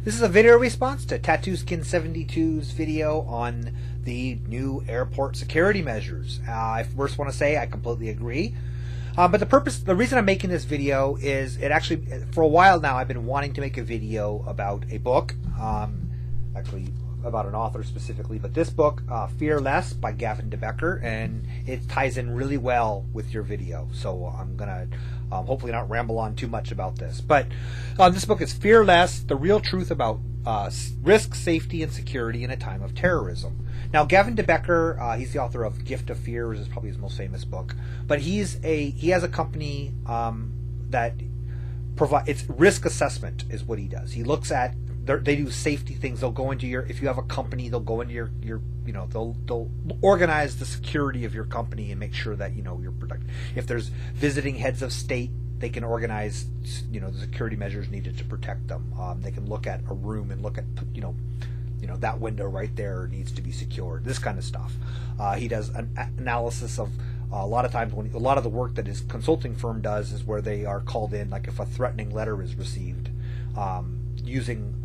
This is a video response to Tattoo Skin 72's video on the new airport security measures. I first want to say I completely agree. But the reason I'm making this video is it actually, for a while now, I've been wanting to make a video about a book, actually about an author specifically, but this book, Fear Less by Gavin De Becker, and it ties in really well with your video. So I'm gonna hopefully not ramble on too much about this. But this book is Fear Less: The Real Truth About Risk, Safety, and Security in a Time of Terrorism. Now, Gavin De Becker, he's the author of Gift of Fear, which is probably his most famous book. But he has a company that provides, it's risk assessment is what he does. He looks at, they do safety things. They'll go into your, if you have a company, they'll go into your they'll organize the security of your company and make sure that you're protected. If there's visiting heads of state, they can organize the security measures needed to protect them. They can look at a room and look at that window right there needs to be secured. This kind of stuff. He does an analysis of a lot of times when a lot of the work that his consulting firm does is where they are called in, like if a threatening letter is received, using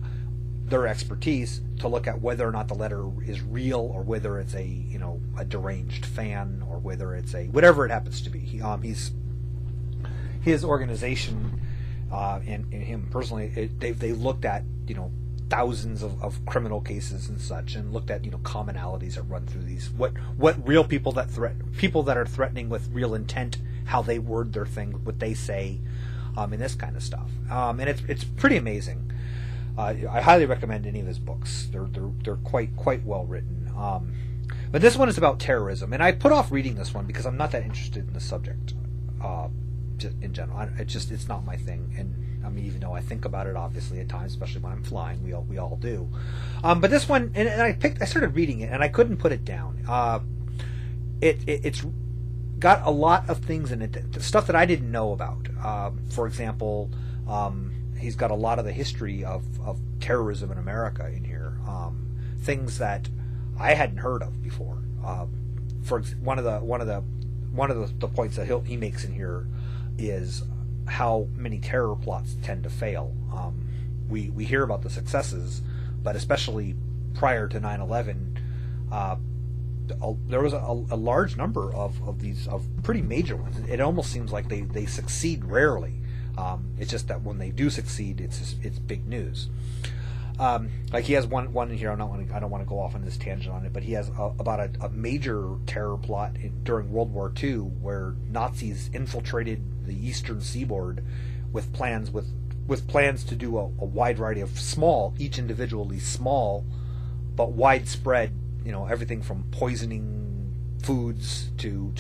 their expertise to look at whether or not the letter is real, or whether it's a deranged fan, or whether it's whatever it happens to be. His organization and him personally, they looked at thousands of criminal cases and such, and looked at commonalities that run through these. What real people that are threatening with real intent, how they word their thing, what they say, and this kind of stuff. And it's pretty amazing. I highly recommend any of his books. They're quite well written. But this one is about terrorism, and I put off reading this one because I'm not that interested in the subject in general. It's not my thing. And I mean, even though I think about it obviously at times, especially when I'm flying, we all do. But this one, and I started reading it, and I couldn't put it down. It's got a lot of things in it, stuff that I didn't know about. For example, he's got a lot of the history of terrorism in America in here, things that I hadn't heard of before. For one of the points that he makes in here is how many terror plots tend to fail. We hear about the successes, but especially prior to 9/11, there was a large number of these pretty major ones. It almost seems like they succeed rarely. It's just that when they do succeed, it's big news. Like he has one in here. I don't want to go off on this tangent on it, but he has about a major terror plot during World War II, where Nazis infiltrated the eastern seaboard with plans to do a wide variety of each individually small, but widespread. Everything from poisoning foods to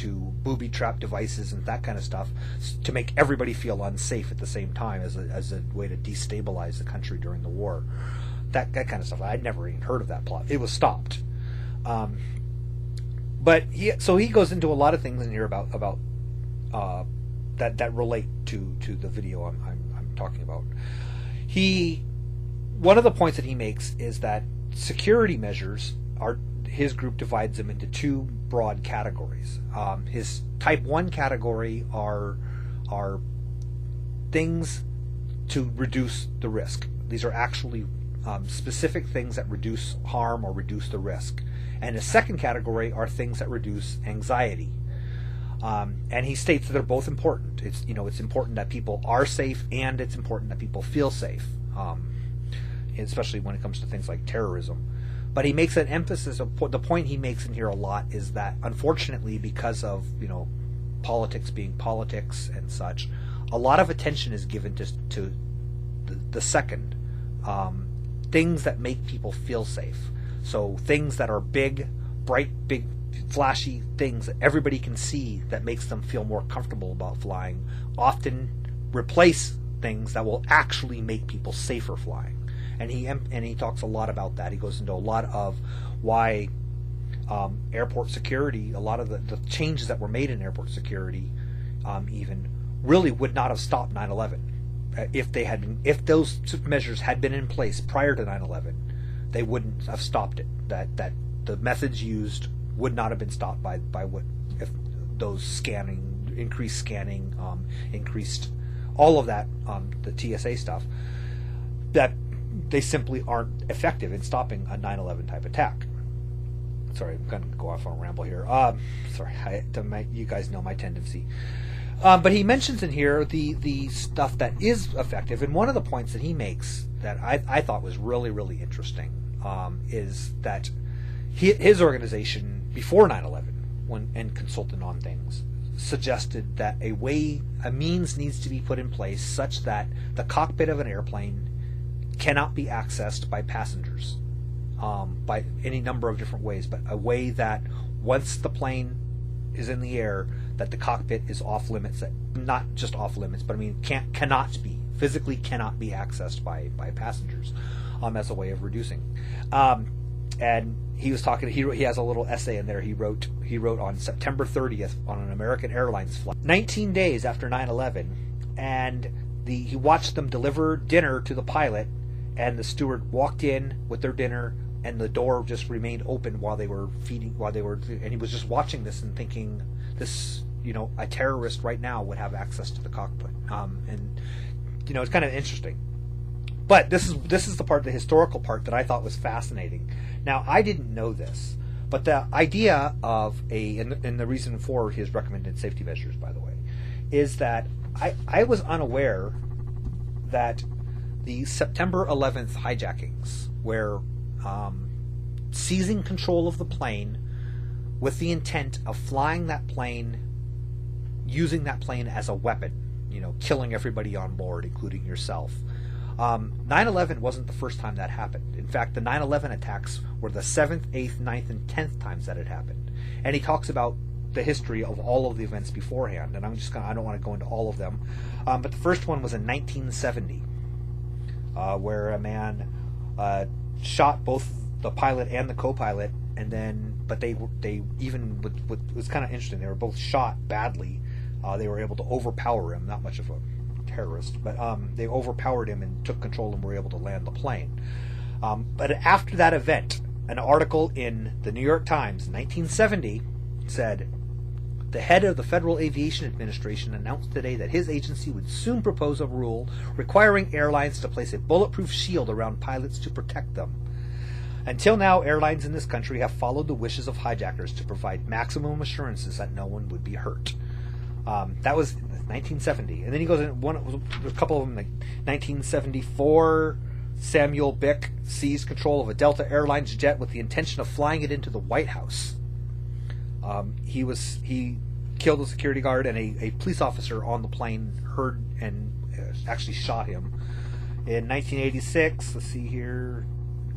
booby trap devices and that kind of stuff, to make everybody feel unsafe at the same time, as a way to destabilize the country during the war. That kind of stuff. I'd never even heard of that plot. It was stopped. But he goes into a lot of things in here about that relate to the video I'm talking about. One of the points that he makes is that security measures his group divides them into two broad categories. His type 1 category are things to reduce the risk. These are actually specific things that reduce harm or reduce the risk. And his second category are things that reduce anxiety. And he states that they're both important. It's important that people are safe, and it's important that people feel safe, especially when it comes to things like terrorism. But he makes an emphasis of the point he makes in here a lot is that, unfortunately, because of politics being politics and such, a lot of attention is given to the second, things that make people feel safe. So things that are big, bright, big, flashy things that everybody can see that makes them feel more comfortable about flying often replace things that will actually make people safer flying. And he talks a lot about that. He goes into a lot of why airport security, a lot of the changes that were made in airport security, even really would not have stopped 9/11 if those measures had been in place prior to 9/11. They wouldn't have stopped it. That the methods used would not have been stopped by what if those increased scanning, increased all of that, the TSA stuff. That they simply aren't effective in stopping a 9/11 type attack. Sorry, I'm going to go off on a ramble here. You guys know my tendency. But he mentions in here the stuff that is effective, and one of the points that he makes that I thought was really, really interesting is that his organization, before 9/11, and consulted on things, suggested that a means needs to be put in place such that the cockpit of an airplane cannot be accessed by passengers by any number of different ways, but a way that once the plane is in the air, that the cockpit is off limits, that not just off limits, but I mean physically cannot be accessed by passengers, as a way of reducing. And he was talking. He has a little essay in there. He wrote on September 30th on an American Airlines flight, 19 days after 9/11, and he watched them deliver dinner to the pilot, and the steward walked in with their dinner, and the door just remained open while they were feeding. And he was just watching this and thinking, this, a terrorist right now would have access to the cockpit. And it's kind of interesting. But this is the historical part that I thought was fascinating. Now, I didn't know this, but the idea of and the reason for his recommended safety measures, by the way, is that I was unaware that the September 11th hijackings, where seizing control of the plane with the intent of flying that plane, using that plane as a weapon, killing everybody on board, including yourself. 9/11 wasn't the first time that happened. In fact, the 9/11 attacks were the 7th, 8th, 9th, and 10th times that it happened. And he talks about the history of all of the events beforehand, and I don't want to go into all of them. But the first one was in 1970, where a man shot both the pilot and the co-pilot, but they it was kind of interesting. They were both shot badly. They were able to overpower him. Not much of a terrorist, but they overpowered him and took control and were able to land the plane. But after that event, an article in the New York Times, 1970, said, "The head of the Federal Aviation Administration announced today that his agency would soon propose a rule requiring airlines to place a bulletproof shield around pilots to protect them. Until now, airlines in this country have followed the wishes of hijackers to provide maximum assurances that no one would be hurt." That was 1970. And then he goes in a couple of them, like 1974, Samuel Bick seized control of a Delta Airlines jet with the intention of flying it into the White House. He killed a security guard, and a police officer on the plane heard and actually shot him. In 1986, let's see here,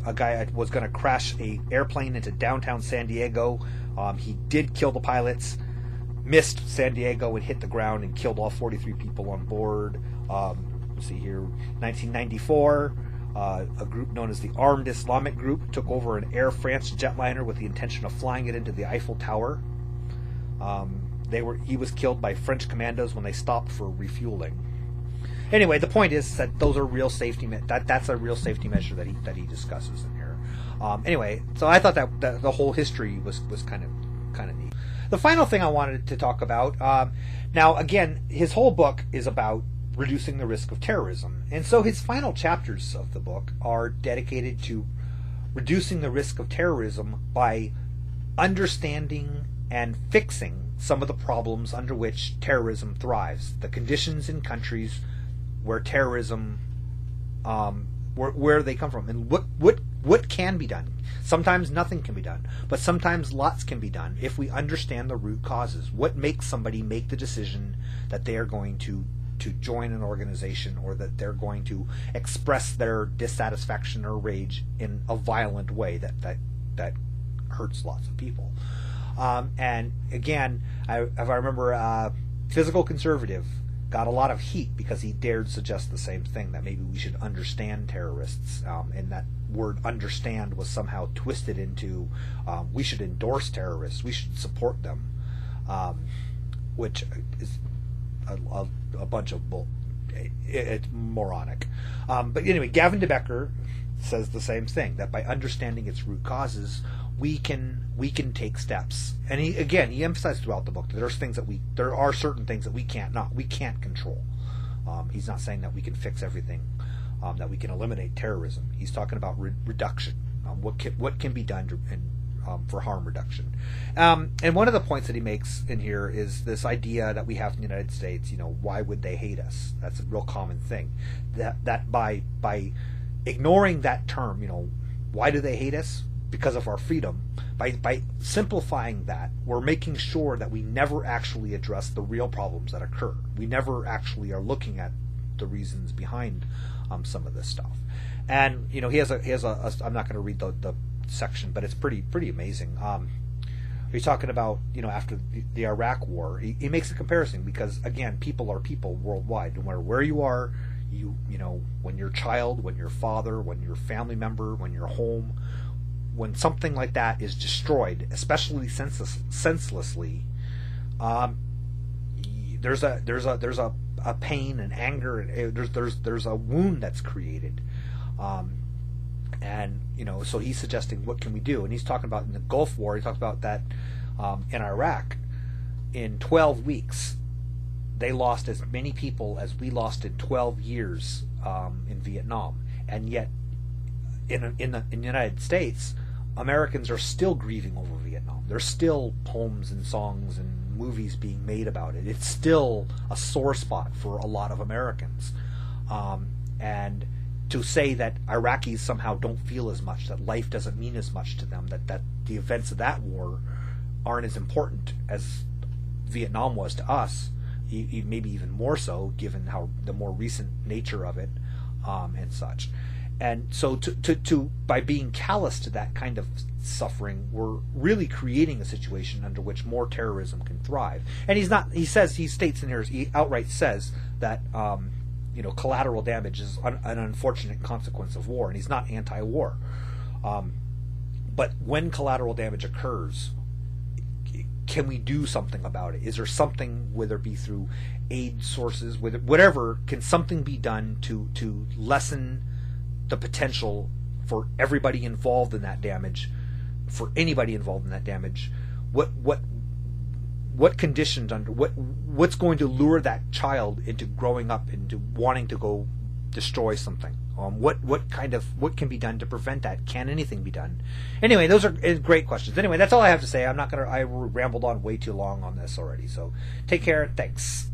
a guy was going to crash an airplane into downtown San Diego. He did kill the pilots, missed San Diego and hit the ground and killed all 43 people on board. Let's see here, 1994, a group known as the Armed Islamic Group took over an Air France jetliner with the intention of flying it into the Eiffel Tower. He was killed by French commandos when they stopped for refueling. Anyway, the point is that those are real safety. That's a real safety measure that he discusses in here. Anyway, so I thought that the whole history was kind of neat. The final thing I wanted to talk about, now again, his whole book is about reducing the risk of terrorism, and so his final chapters of the book are dedicated to reducing the risk of terrorism by understanding and fixing some of the problems under which terrorism thrives, the conditions in countries where terrorism, where they come from, and what can be done. Sometimes nothing can be done, but sometimes lots can be done if we understand the root causes. What makes somebody make the decision that they are going to join an organization, or that they're going to express their dissatisfaction or rage in a violent way that hurts lots of people. And again, if I remember, Physical Conservative got a lot of heat because he dared suggest the same thing, that maybe we should understand terrorists, and that word understand was somehow twisted into we should endorse terrorists, we should support them, which is a bunch of bull. It's moronic. But anyway, Gavin De Becker says the same thing, that by understanding its root causes, we can take steps. And he emphasized throughout the book that there are certain things that we can't control. He's not saying that we can fix everything that we can eliminate terrorism. He's talking about reduction, what can be done for harm reduction. And one of the points that he makes in here is this idea that we have in the United States. Why would they hate us? That's a real common thing. That by ignoring that term, why do they hate us? Because of our freedom. By simplifying that, we're making sure that we never actually address the real problems that occur. We never actually are looking at the reasons behind some of this stuff. And he has a I'm not going to read the section, but it's pretty amazing. He's talking about after the Iraq War, he makes a comparison because again, people are people worldwide, no matter where you are. When you're a child, when you're a father, when you're a family member, when you're home, when something like that is destroyed, especially senselessly, there's a pain and anger, and there's a wound that's created, and so he's suggesting what can we do, and he's talking about in the Gulf War. He talks about that in Iraq, in 12 weeks, they lost as many people as we lost in 12 years in Vietnam, and yet in the United States, Americans are still grieving over Vietnam. There's still poems and songs and movies being made about it. It's still a sore spot for a lot of Americans. And to say that Iraqis somehow don't feel as much, that life doesn't mean as much to them, that the events of that war aren't as important as Vietnam was to us, maybe even more so, given how the more recent nature of it and such. And so by being callous to that kind of suffering, we're really creating a situation under which more terrorism can thrive. And he states in here, he outright says that collateral damage is an unfortunate consequence of war, and he's not anti-war. But when collateral damage occurs, can we do something about it? Is there something, whether it be through aid sources, whatever, can something be done to lessen the potential for everybody involved in that damage, for anybody involved in that damage? What conditions what's going to lure that child into growing up into wanting to go destroy something? What can be done to prevent that? Can anything be done? Anyway, those are great questions. Anyway, that's all I have to say. I rambled on way too long on this already. So take care. Thanks.